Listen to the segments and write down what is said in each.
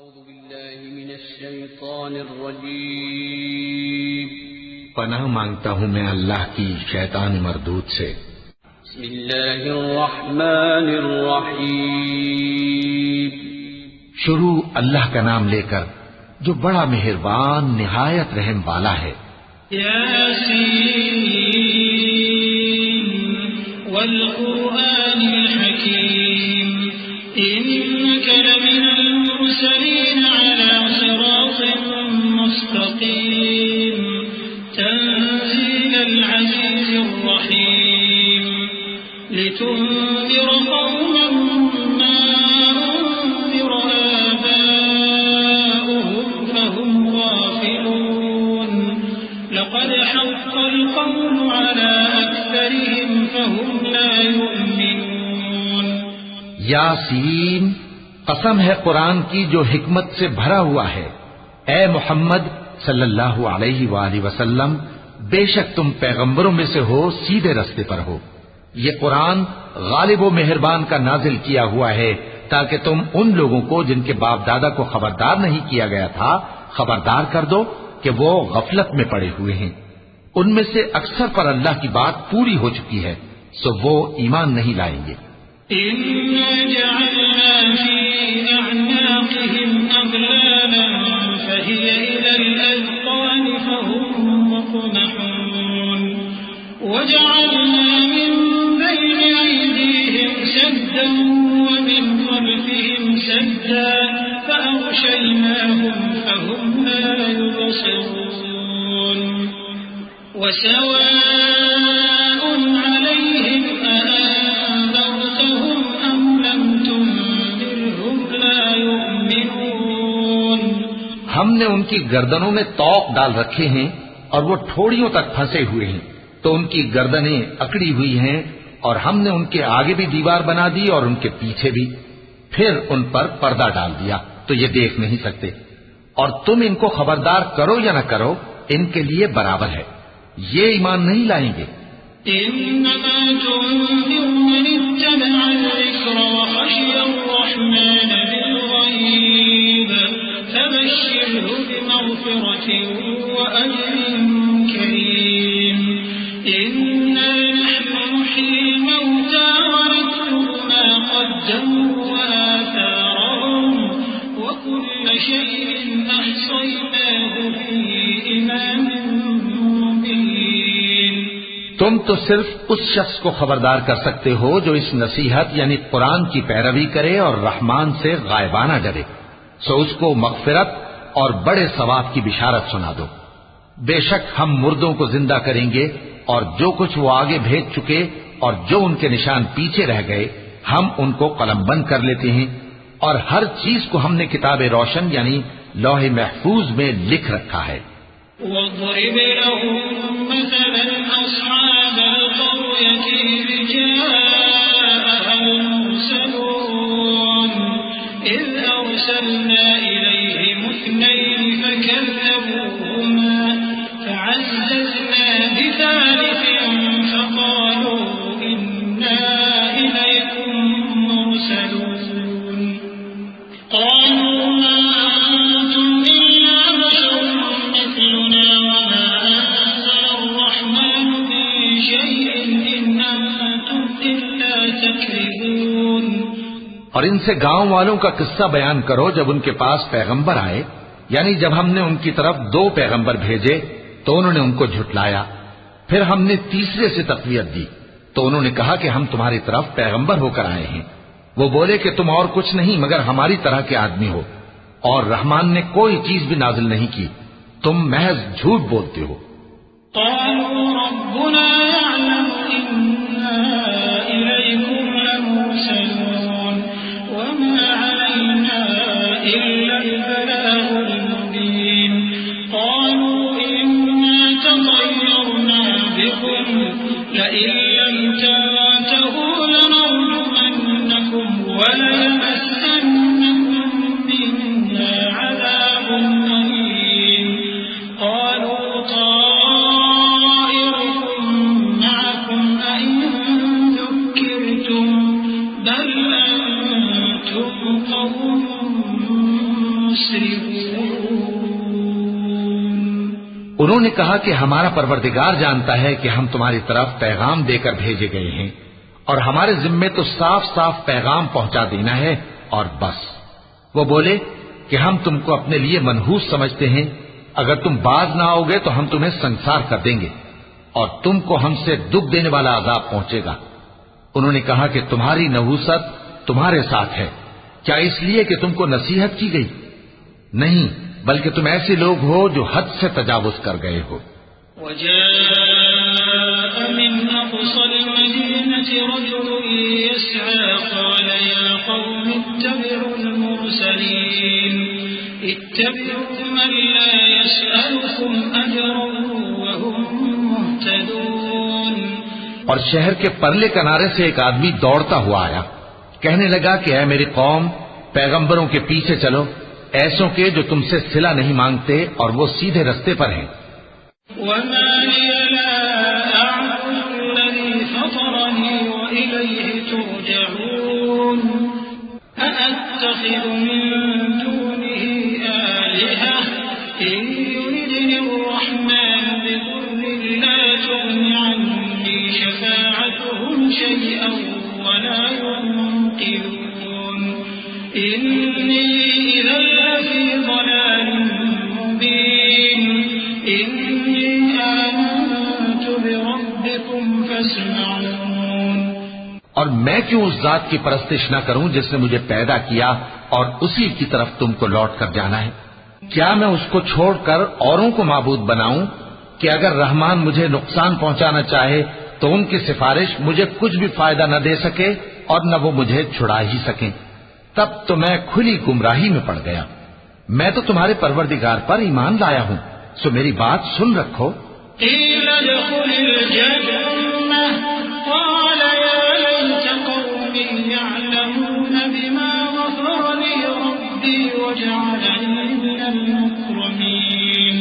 اعوذ باللہ من الشیطان الرجیم پناہ مانگتا ہوں میں اللہ کی شیطان مردود سے۔ بسم اللہ الرحمن الرحیم شروع اللہ کا نام لے کر جو بڑا مہربان نہایت رحم والا ہے۔ یاسین والقرآن الحکیم انک لمن المرسلین علی صراط مستقیم تنزیل العزیز الرحیم لتنذر قوما ما انذر آباؤهم فهم غافلون لقد حق القول على أكثرهم فهم لا يؤمنون۔ یاسین، قسم ہے قرآن کی جو حکمت سے بھرا ہوا ہے۔ اے محمد صلی اللہ علیہ وآلہ وسلم، بے شک تم پیغمبروں میں سے ہو، سیدھے رستے پر ہو۔ یہ قرآن غالب و مہربان کا نازل کیا ہوا ہے تاکہ تم ان لوگوں کو جن کے باپ دادا کو خبردار نہیں کیا گیا تھا خبردار کر دو کہ وہ غفلت میں پڑے ہوئے ہیں۔ ان میں سے اکثر پر اللہ کی بات پوری ہو چکی ہے، سو وہ ایمان نہیں لائیں گے۔ إِنَّا جَعَلْنَا فِي أَعْنَاقِهِمْ أَغْلَالًا فَهِيَ إِلَى الْأَذْقَانِ فَهُمْ مُقْمَحُونَ وَجَعَلْنَا مِنْ بَيْنِ أَيْدِيهِمْ سَدًّا وَمِنْ خَلْفِهِمْ سَدًّا فَأَغْشَيْنَاهُمْ فَهُمْ لَا يُبْصِرُونَ وَسَوَاءٌ عَلَيْهِمْ أَأَنذَرْتَهُمْ أَمْ لَمْ تُنذِرْهُمْ لَا يُؤْمِنُونَ۔ ہم نے ان کی گردنوں میں طوق ڈال رکھے ہیں اور وہ ٹھوڑیوں تک پھنسے ہوئے ہیں، تو ان کی گردنیں اکڑی ہوئی ہیں، اور ہم نے ان کے آگے بھی دیوار بنا دی اور ان کے پیچھے بھی، پھر ان پر پردہ ڈال دیا تو یہ دیکھ نہیں سکتے، اور تم ان کو خبردار کرو یا نہ کرو ان کے لیے برابر ہے، یہ ایمان نہیں لائیں گے۔ إنما تنذر من اتبع الذكر وخشي الرحمن بالغيب فبشره بمغفرة وأجر كريم إنا نحن نحيي الموتى ونكتب ما قدموا وآثارهم وكل شيء أحصيناه في إمام مبين۔ تم تو صرف اس شخص کو خبردار کر سکتے ہو جو اس نصیحت یعنی قرآن کی پیروی کرے اور رحمان سے غائبانہ ڈرے، سو اس کو مغفرت اور بڑے ثواب کی بشارت سنا دو۔ بے شک ہم مردوں کو زندہ کریں گے، اور جو کچھ وہ آگے بھیج چکے اور جو ان کے نشان پیچھے رہ گئے ہم ان کو قلم بند کر لیتے ہیں، اور ہر چیز کو ہم نے کتاب روشن یعنی لوح محفوظ میں لکھ رکھا ہے۔ واضرب لهم مثلا أصحاب القرية إذ جاءها المرسلون إذ أرسلنا إليهم اثنين فكذبوهما فعززنا بثالث فقالوا إنا إليكم مرسلون قالوا ما أنتم إلا بشر مثلنا وما أنزل الرحمن من شيء إن أنتم إلا تكذبون۔ اور ان سے گاؤں والوں کا قصہ بیان کرو جب ان کے پاس پیغمبر آئے، یعنی جب ہم نے ان کی طرف 2 پیغمبر بھیجے تو انہوں نے ان کو جھٹلایا، پھر ہم نے تیسرے سے تقویت دی تو انہوں نے کہا کہ ہم تمہاری طرف پیغمبر ہو کر آئے ہیں۔ وہ بولے کہ تم اور کچھ نہیں مگر ہماری طرح کے آدمی ہو، اور رحمان نے کوئی چیز بھی نازل نہیں کی، تم محض جھوٹ بولتے ہو۔ قالوا ربنا يعلم إنا إليكم لمرسلون وما علينا إلا البلاغ المبين قالوا إنا تطيرنا بكم لئن لم تنتهوا لنرجمنكم وليمسنكم منا عذاب أليم قالوا طائركم معكم أئن ذكرتم بل أنتم قوم مسرفون انہوں نے کہا کہ ہمارا پروردگار جانتا ہے کہ ہم تمہاری طرف پیغام دے کر بھیجے گئے ہیں اور ہمارے ذمے تو صاف صاف پیغام پہنچا دینا ہے اور بس۔ وہ بولے کہ ہم تم کو اپنے لیے منحوس سمجھتے ہیں، اگر تم باز نہ آؤ گے تو ہم تمہیں سنسار کر دیں گے اور تم کو ہم سے دکھ دینے والا عذاب پہنچے گا۔ انہوں نے کہا کہ تمہاری نحوست تمہارے ساتھ ہے، کیا اس لیے کہ تم کو نصیحت کی گئی؟ نہیں، بلکہ تم ایسے لوگ ہو جو حد سے تجاوز کر گئے ہو۔ وجاء من أقصى المدينة رجل يسعى قال يا قوم اتبعوا المرسلين اتبعوا من لا يسألكم أجرا وهم مهتدون۔ اور شہر کے پرلے کنارے سے ایک آدمی دوڑتا ہوا آیا، کہنے لگا کہ اے میری قوم، پیغمبروں کے پیچھے چلو، ایسوں کے جو تم سے صلہ نہیں مانگتے اور وہ سیدھے رستے پر ہیں۔ وما لي لا أعبد الذي فطرني وإليه ترجعون أأتخذ من دونه آلهة إن يردني الرحمن بضر لا تغن عني شفاعتهم شيئا ولا ينقذون إني إذا لفي ضلال مبين إني آمنت بربكم فاسمعون۔ اور میں کیوں اس ذات کی پرستش نہ کروں جس نے مجھے پیدا کیا اور اسی کی طرف تم کو لوٹ کر جانا ہے؟ کیا میں اس کو چھوڑ کر اوروں کو معبود بناؤں کہ اگر رحمان مجھے نقصان پہنچانا چاہے تو ان کی سفارش مجھے کچھ بھی فائدہ نہ دے سکے اور نہ وہ مجھے چھڑا ہی سکیں؟ تب تو میں کھلی گمراہی میں پڑ گیا۔ میں تو تمہارے پروردگار پر ایمان لایا ہوں، سو میری بات سن رکھو۔ قيل ادخل الجنة قال يا ليت قومي يعلمون بما غفر لي ربي وجعلني من المكرمين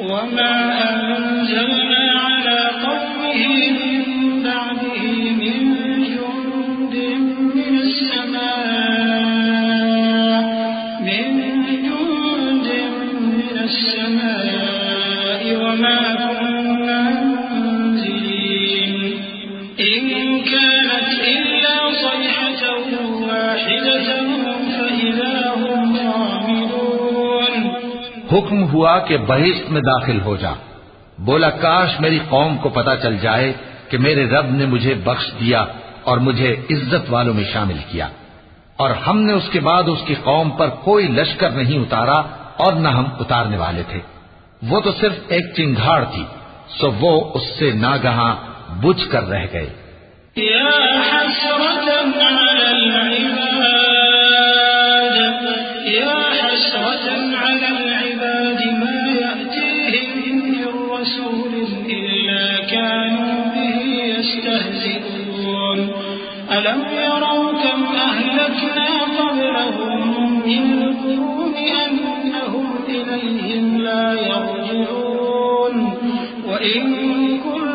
وما أنزلنا على قومه من بعده من جند من السماء وما كنا منزلين إن كانت إلا صيحة واحدة فإذا هم خامدون۔ حکم ہوا کہ بہشت میں داخل ہو جا۔ بولا کاش میری قوم کو پتا چل جائے کہ میرے رب نے مجھے بخش دیا اور مجھے عزت والوں میں شامل کیا، اور ہم نے اس کے بعد اس کی قوم پر کوئی لشکر نہیں اتارا اور نہ ہم اتارنے والے تھے۔ وہ تو صرف ایک چنگھاڑ تھی، سو وہ اس سے ناگہاں بجھ کر رہ گئے۔ يا حسرة على العباد يا حسرة على العباد ما يأتيهم من رسول إلا كانوا به يستهزئون ألم يروا كم أهلكنا قبلهم من القرون أنهم إليهم لا يرجعون وإن كل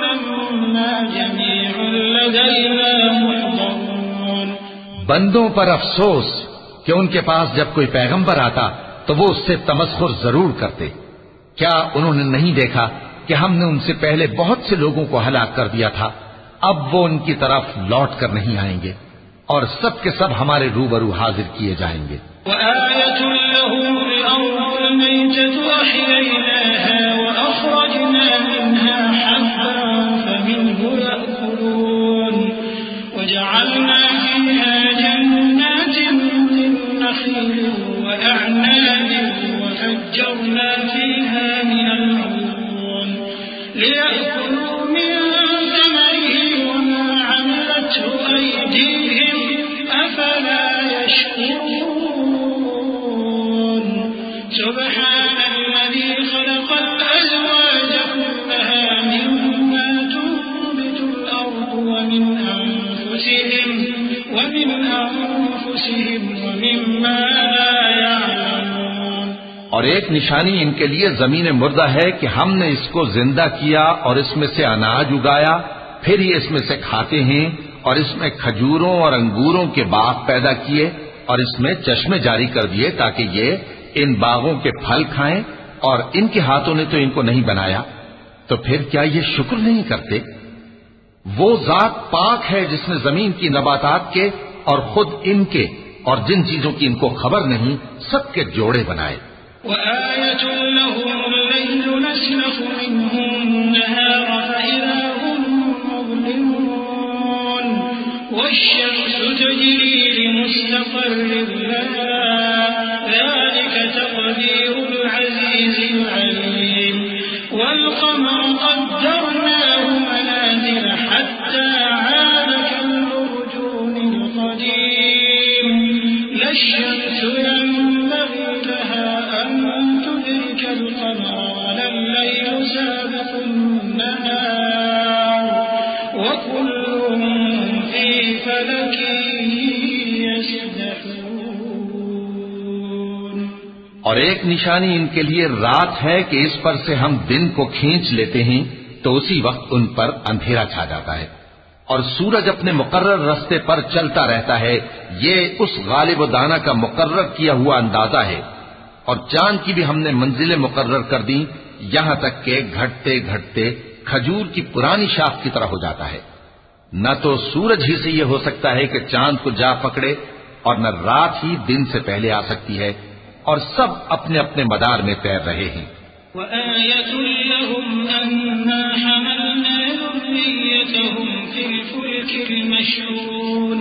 لما جميع لدينا محضرون۔ بندوں پر افسوس کہ ان کے پاس جب کوئی پیغمبر آتا تو وہ اس سے تمسخر ضرور کرتے۔ کیا انہوں نے نہیں دیکھا کہ ہم نے ان سے پہلے بہت سے لوگوں کو ہلاک کر دیا تھا؟ اب وہ ان کی طرف لوٹ کر نہیں آئیں گے اور سب کے سب ہمارے روبرو حاضر کیے جائیں گے۔ وآية لهم الأرض الميتة أحييناها وأخرجنا منها حبا فمنه يأكلون وجعلنا فيها جنات من نخيل وأعناب وفجرنا فيها من العيون ليأكلوا من ثمره وما عملته أيديهم أفلا يشكرون سبحان الذي خلق الأزواج كلها مما تنبت الأرض ومن أنفسهم ومما لا يعلمون۔ اور ایک نشانی ان کے لیے زمین مردہ ہے کہ ہم نے اس کو زندہ کیا اور اس میں سے اناج اگایا، پھر یہ اس میں سے کھاتے ہیں، اور اس میں کھجوروں اور انگوروں کے باغ پیدا کیے اور اس میں چشمے جاری کر دیے تاکہ یہ ان باغوں کے پھل کھائیں، اور ان کے ہاتھوں نے تو ان کو نہیں بنایا، تو پھر کیا یہ شکر نہیں کرتے؟ وہ ذات پاک ہے جس نے زمین کی نباتات کے اور خود ان کے اور جن چیزوں کی ان کو خبر نہیں سب کے جوڑے بنائے۔ وآية لهم الليل نسلخ منه النهار فإذا هم مظلمون والشمس تجري لمستقر لها ذلك تقدير العزيز العليم والقمر قدرناه منازل حتى عاد كالأرجون القديم لا الشمس ينبغي لها أن تدرك القمر ولا الليل سابق النهار وكل في فلك يسبحون۔ اور ایک نشانی ان کے لیے رات ہے کہ اس پر سے ہم دن کو کھینچ لیتے ہیں تو اسی وقت ان پر اندھیرا چھا جاتا ہے، اور سورج اپنے مقرر راستے پر چلتا رہتا ہے، یہ اس غالب و دانا کا مقرر کیا ہوا اندازہ ہے۔ اور چاند کی بھی ہم نے منزلیں مقرر کر دی، یہاں تک کہ گھٹتے گھٹتے کھجور کی پرانی شاخ کی طرح ہو جاتا ہے۔ نہ تو سورج ہی سے یہ ہو سکتا ہے کہ چاند کو جا پکڑے، اور نہ رات ہی دن سے پہلے آ سکتی ہے، اور سب اپنے اپنے مدار میں تیر رہے ہیں۔ وآية لهم أنا حملنا ذريتهم في الفلك المشحون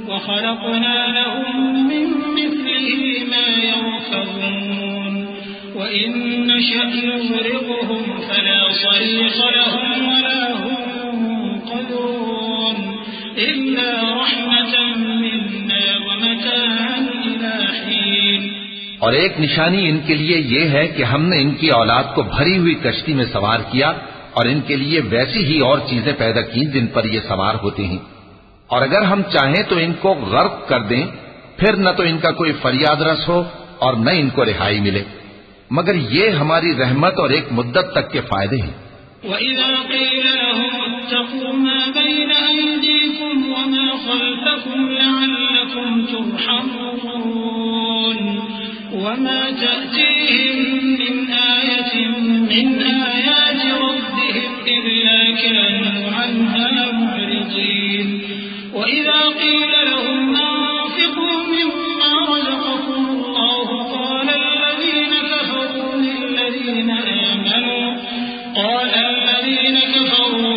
وخلقنا لهم من مثله ما يركبون وإن نشأ نغرقهم فلا صريخ لهم ولا هم ينقذون إلا رحمة منا ومتاعا إلى حين۔ اور ایک نشانی ان کے لیے یہ ہے کہ ہم نے ان کی اولاد کو بھری ہوئی کشتی میں سوار کیا، اور ان کے لیے ویسی ہی اور چیزیں پیدا کی جن پر یہ سوار ہوتے ہیں، اور اگر ہم چاہیں تو ان کو غرق کر دیں، پھر نہ تو ان کا کوئی فریاد رس ہو اور نہ ان کو رہائی ملے، مگر یہ ہماری رحمت اور ایک مدت تک کے فائدے ہیں۔ وَإِذَا قِيلَ لَهُمُ اتَّقُوا مَا بَيْنَ أَيْدِيكُمْ وَمَا خَلْفَكُمْ لَعَلَّكُمْ تُرْحَمُونَ وَمَا تَأْتِيهِمْ مِنْ آيَةٍ مِنْ آيَاتِ رَبِّهِمْ إِلَّا كَانُوا عَنْهَا مُعْرِضِينَ وَإِذَا قِيلَ لَهُمْ أَنفِقُوا مِمَّا رَزَقَكُمُ اللَّهُ قَالَ الَّذِينَ كَفَرُوا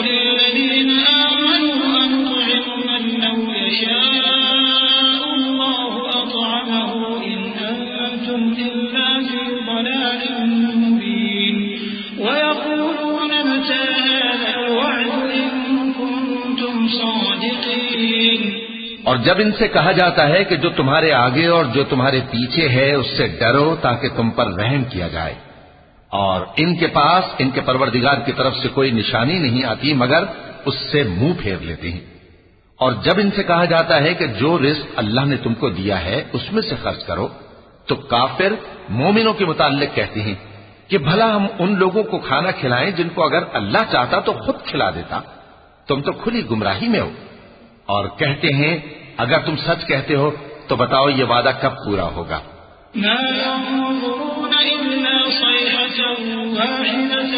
لِلَّذِينَ آمَنُوا أَنُطْعِمُ مَن لَّوْ يَشَاءُ اللَّهُ أَطْعَمَهُ إِنْ أَنتُمْ إِلَّا فِي ضَلَالٍ مُّبِينٍ وَيَقُولُونَ مَتَىٰ هَٰذَا الْوَعْدُ إِن كُنتُمْ صَادِقِينَ۔ اور جب ان سے کہا جاتا ہے کہ جو تمہارے آگے اور جو تمہارے پیچھے ہے اس سے ڈرو تاکہ تم پر رحم کیا جائے، اور ان کے پاس ان کے پروردگار کی طرف سے کوئی نشانی نہیں آتی مگر اس سے منہ پھیر لیتے ہیں، اور جب ان سے کہا جاتا ہے کہ جو رزق اللہ نے تم کو دیا ہے اس میں سے خرچ کرو، تو کافر مومنوں کے متعلق کہتے ہیں کہ بھلا ہم ان لوگوں کو کھانا کھلائیں جن کو اگر اللہ چاہتا تو خود کھلا دیتا، تم تو کھلی گمراہی میں ہو۔ اور کہتے ہیں اگر تم سچ کہتے ہو تو بتاؤ یہ وعدہ کب پورا ہوگا؟ ما ينظرون إلا صيحة واحدة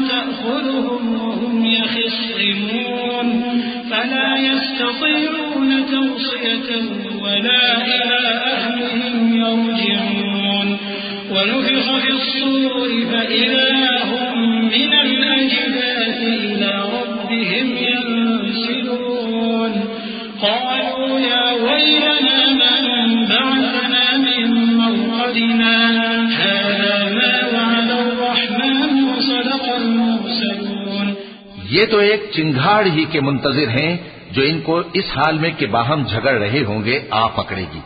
تأخذهم وهم يخصمون فلا يستطيعون توصية ولا إلى أهلهم يرجعون ونفخ في الصور فإذا هم من الأجداث إلى ربهم ينسلون قالوا يا ويلنا من بعثنا من مرقدنا هذا ما وعد الرحمن وصدق المرسلون۔ یہ تو ایک چنگھاڑ ہی کے منتظر ہیں جو ان کو اس حال میں کہ باہم جھگڑ رہے ہوں گے آ پکڑے گی،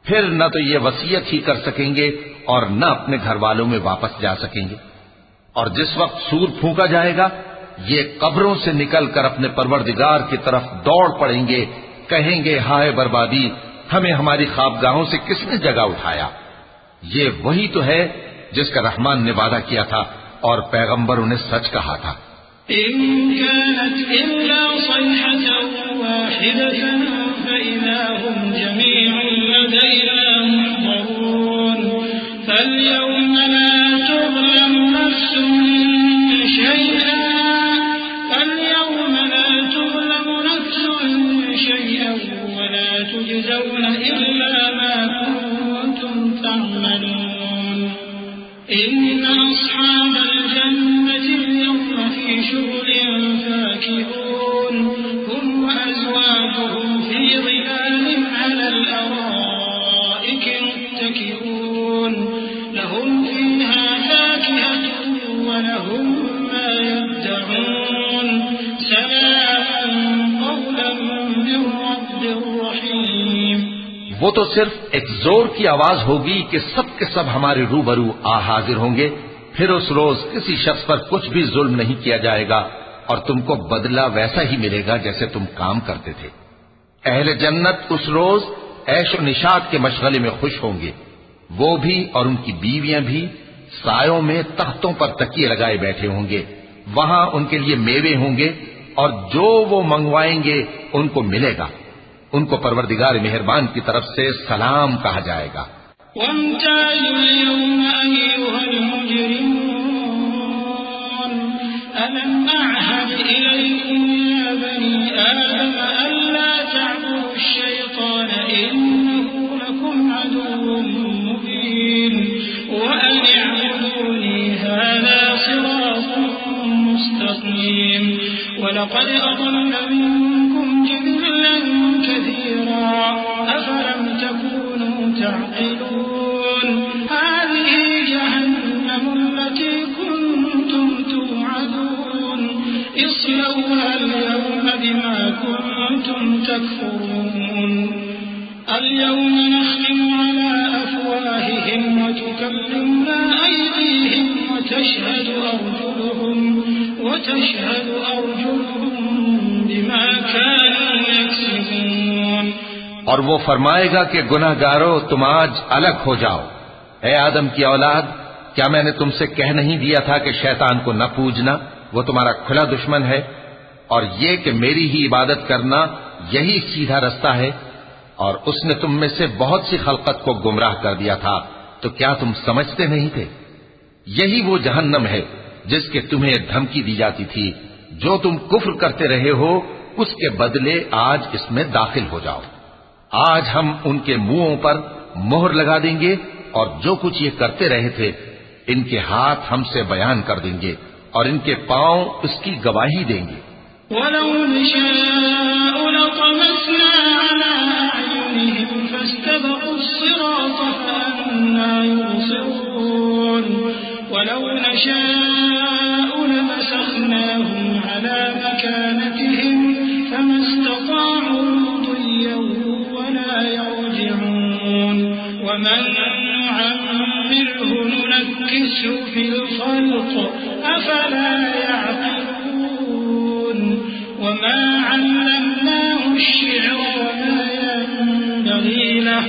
پھر نہ تو یہ وصیت ہی کر سکیں گے اور نہ اپنے گھر والوں میں واپس جا سکیں گے، اور جس وقت سور پھونکا جائے گا یہ قبروں سے نکل کر اپنے پروردگار کی طرف دوڑ پڑیں گے، کہیں گے ہائے بربادی، ہمیں ہماری خوابگاہوں سے کس نے جگہ اٹھایا۔ یہ وہی تو ہے جس کا رحمان نے وعدہ کیا تھا اور پیغمبروں نے سچ کہا تھا۔ إن كانت إلا صيحة واحدة فإذا هم جميع لدينا محضرون فاليوم لا تظلم نفس شيئا ولا تجزون إلا ما كنتم تعملون إن أصحاب الجنة اليوم في شغل فاكهون هم وأزواجهم في ظلال على الأرائك متكئون لهم فيها فاكهة ولهم ما يدعون سلام قولا من رب رحيم. وہ تو صرف ایک زور کی آواز ہوگی کہ سب کے سب ہمارے روبرو آ حاضر ہوں گے. پھر اس روز کسی شخص پر کچھ بھی ظلم نہیں کیا جائے گا اور تم کو بدلہ ویسا ہی ملے گا جیسے تم کام کرتے تھے. اہل جنت اس روز عیش و نشاط کے مشغلے میں خوش ہوں گے. وہ بھی اور ان کی بیویاں بھی سایوں میں تختوں پر تکیے لگائے بیٹھے ہوں گے. وہاں ان کے لیے میوے ہوں گے اور جو وہ منگوائیں گے ان کو ملے گا. ان کو پروردگار مہربان کی طرف سے سلام کہا جائے گا. وامتازوا اليوم أيها المجرمون ألم أعهد إليكم يا بني آدم ألا تعبدوا الشيطان إنه لكم عدو مبين وأن اعبدوني هذا صراط مستقيم ولقد أضل منكم جبلا كثيرا أفلم تكونوا تعقلون هذه جهنم التي كنتم توعدون اصلوها اليوم بما كنتم تكفرون اليوم نختم على أفواههم وتكلمنا أيديهم وتشهد أرجلهم بما كانوا يكسبون. اور وہ فرمائے گا کہ گناہ گارو تم آج الگ ہو جاؤ. اے آدم کی اولاد، کیا میں نے تم سے کہہ نہیں دیا تھا کہ شیطان کو نہ پوجنا، وہ تمہارا کھلا دشمن ہے، اور یہ کہ میری ہی عبادت کرنا یہی سیدھا رستہ ہے. اور اس نے تم میں سے بہت سی خلقت کو گمراہ کر دیا تھا، تو کیا تم سمجھتے نہیں تھے؟ یہی وہ جہنم ہے جس کے تمہیں دھمکی دی جاتی تھی. جو تم کفر کرتے رہے ہو اس کے بدلے آج اس میں داخل ہو جاؤ. آج ہم ان کے منہوں پر مہر لگا دیں گے اور جو کچھ یہ کرتے رہے تھے ان کے ہاتھ ہم سے بیان کر دیں گے اور ان کے پاؤں اس کی گواہی دیں گے. وَلَوْ نَشَاءُ لَطَمَسْنَا عَلَىٰ أَعْيُنِهِمْ فَاسْتَبَقُوا الصِّرَاطَ فَأَنَّىٰ يُبْصِرُونَ وَلَوْ نَشَاءُ لَمَسَخْنَاهُمْ عَلَىٰ مَكَانَتِهِمْ فَمَا اسْتَطَاعُوا مُضِيًّا وَلَا يَرْجِعُونَ وَمَن نُّعَمِّرْهُ نُنَكِّسْهُ فِي الْخَلْقِ أَفَلَا يَعْقِلُونَ وما علمناه الشعر وما ينبغي له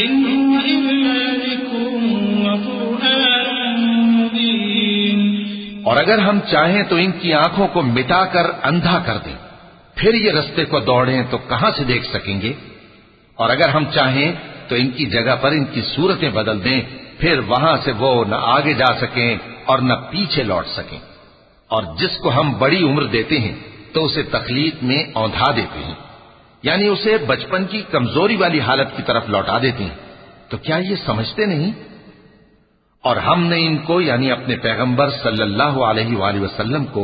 إن هو إلا ذكر وقرآن مبين. اور اگر ہم چاہیں تو ان کی آنکھوں کو مٹا کر اندھا کر دیں، پھر یہ رستے کو دوڑیں تو کہاں سے دیکھ سکیں گے؟ اور اگر ہم چاہیں تو ان کی جگہ پر ان کی صورتیں بدل دیں، پھر وہاں سے وہ نہ آگے جا سکیں اور نہ پیچھے لوٹ سکیں. اور جس کو ہم بڑی عمر دیتے ہیں تو اسے تخلیق میں اوندھا دیتے ہیں، یعنی اسے بچپن کی کمزوری والی حالت کی طرف لوٹا دیتے ہیں. تو کیا یہ سمجھتے نہیں؟ اور ہم نے ان کو یعنی اپنے پیغمبر صلی اللہ علیہ وآلہ وسلم کو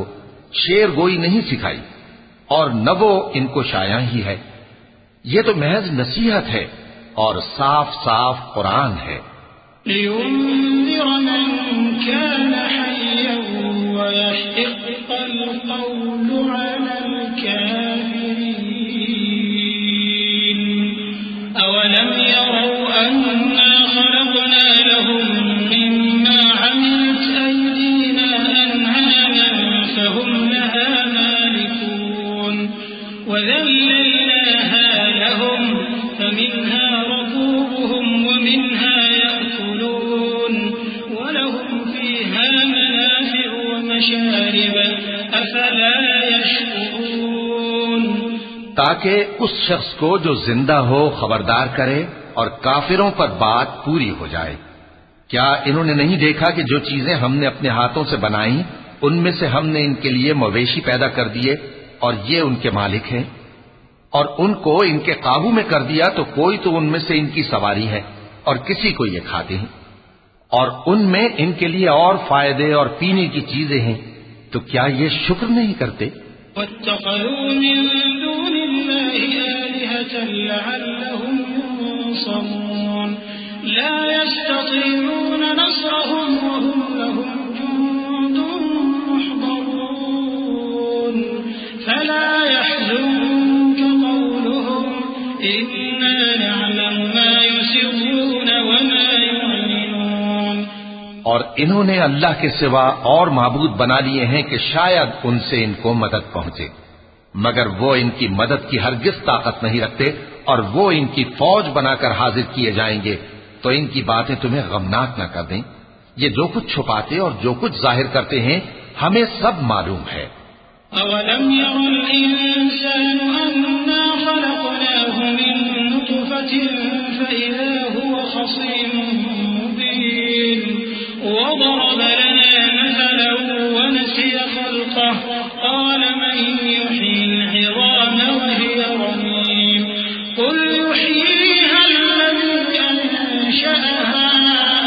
شعر گوئی نہیں سکھائی اور نہ وہ ان کو شایع ہی ہے. یہ تو محض نصیحت ہے اور صاف صاف قرآن ہے. لِيُنذِرَ مَن كَانَ حَيًّا وَيَحِقَّ الْقَوْلُ عَلَى الْكَافِرِينَ أَوَلَمْ يَرَوْا أَنَّا خَلَقْنَا لَهُم مِّمَّا عَمِلَتْ أَيْدِينَا أَنْعَامًا فَهُمْ لَهَا مَالِكُونَ وَذَلَّلْنَاهَا لَهُمْ فَمِنْهَا رَكُوبُهُمْ وَمِنْهَا يَأْكُلُونَ وَلَهُمْ فِيهَا مَنَافِعُ وَمَشَارِبُ أَفَلَا تاکہ اس شخص کو جو زندہ ہو خبردار کرے اور کافروں پر بات پوری ہو جائے۔ کیا انہوں نے نہیں دیکھا کہ جو چیزیں ہم نے اپنے ہاتھوں سے بنائیں ان میں سے ہم نے ان کے لیے مویشی پیدا کر دیے اور یہ ان کے مالک ہیں، اور ان کو ان کے قابو میں کر دیا تو کوئی تو ان میں سے ان کی سواری ہے اور کسی کو یہ کھاتے ہیں، اور ان میں ان کے لیے اور فائدے اور پینے کی چیزیں ہیں، تو کیا یہ شکر نہیں کرتے؟ واتخذوا من دون الله آلهة لعلهم ينصرون لا يستطيعون نصرهم وهم لهم جند محضرون فلا يحزنك قولهم إنا نعلم ما يسرون وما يعلنون۔ اور انہوں نے اللہ کے سوا اور معبود بنا لیے ہیں کہ شاید ان سے ان کو مدد پہنچے، مگر وہ ان کی مدد کی ہرگز طاقت نہیں رکھتے، اور وہ ان کی فوج بنا کر حاضر کیے جائیں گے تو ان کی باتیں تمہیں غمناک نہ کر دیں۔ یہ جو کچھ چھپاتے اور جو کچھ ظاہر کرتے ہیں ہمیں سب معلوم ہے۔ أَوَلَمْ يَرَ الْإِنسَانُ أَنَّا خَلَقْنَاهُ مِن نُّطْفَةٍ فَإِذَا هُوَ خَصِيمٌ مُّبِينٌ وَضَرَبَ لَنَا مَثَلًا وَنَسِيَ خَلْقَهُ قَالَ مَن يُحْيِي الْعِظَامَ وَهِيَ رَمِيمٌ قُلْ يُحْيِيهَا الَّذِي أَنشَأَهَا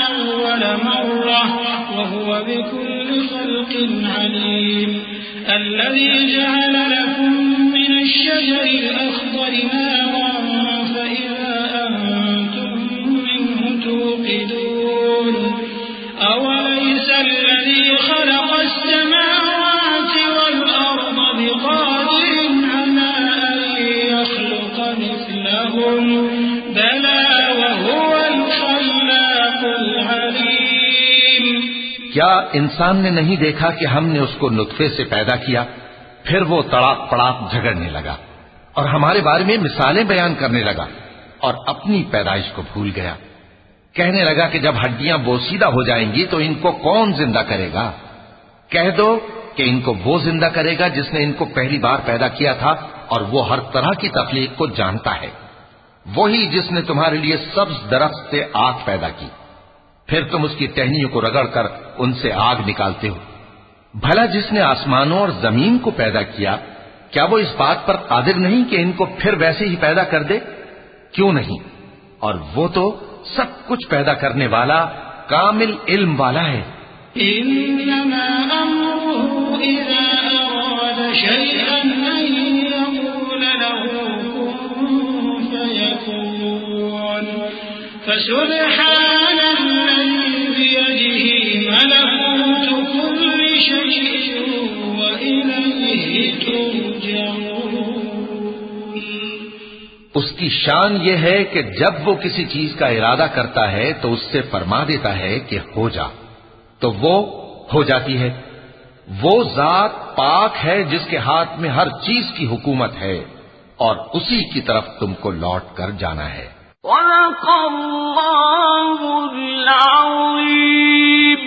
أَوَّلَ مَرَّةٍ وَهُوَ بِكُلِّ خَلْقٍ عَلِيمٌ الذي جعل لكم من الشجر الأخضر نارا فإذا أنتم منه توقدون أوليس الذي خلق السماوات والأرض بقادر على أن يخلق مثلهم بلى وهو الخلاق العليم۔ کیا انسان نے نہیں دیکھا کہ ہم نے اس کو نطفے سے پیدا کیا، پھر وہ تڑاک پڑاک جھگڑنے لگا اور ہمارے بارے میں مثالیں بیان کرنے لگا اور اپنی پیدائش کو بھول گیا۔ کہنے لگا کہ جب ہڈیاں بوسیدہ ہو جائیں گی تو ان کو کون زندہ کرے گا؟ کہہ دو کہ ان کو وہ زندہ کرے گا جس نے ان کو پہلی بار پیدا کیا تھا، اور وہ ہر طرح کی تخلیق کو جانتا ہے۔ وہی جس نے تمہارے لیے سبز درخت سے آگ پیدا کی، پھر تم اس کی ٹہنیوں کو رگڑ کر ان سے آگ نکالتے ہو۔ بھلا جس نے آسمانوں اور زمین کو پیدا کیا، کیا وہ اس بات پر قادر نہیں کہ ان کو پھر ویسے ہی پیدا کر دے؟ کیوں نہیں؟ اور وہ تو سب کچھ پیدا کرنے والا کامل علم والا ہے۔ إنما أمره إذا أراد شيئا أن يقول له كن فيكون فسبحان الذي بيده ملكوت كل شيء وإليه ترجعون۔ اس کی شان یہ ہے کہ جب وہ کسی چیز کا ارادہ کرتا ہے تو اس سے فرما دیتا ہے کہ ہو جا، تو وہ ہو جاتی ہے۔ وہ ذات پاک ہے جس کے ہاتھ میں ہر چیز کی حکومت ہے، اور اسی کی طرف تم کو لوٹ کر جانا ہے۔ صدق اللہ العظیم۔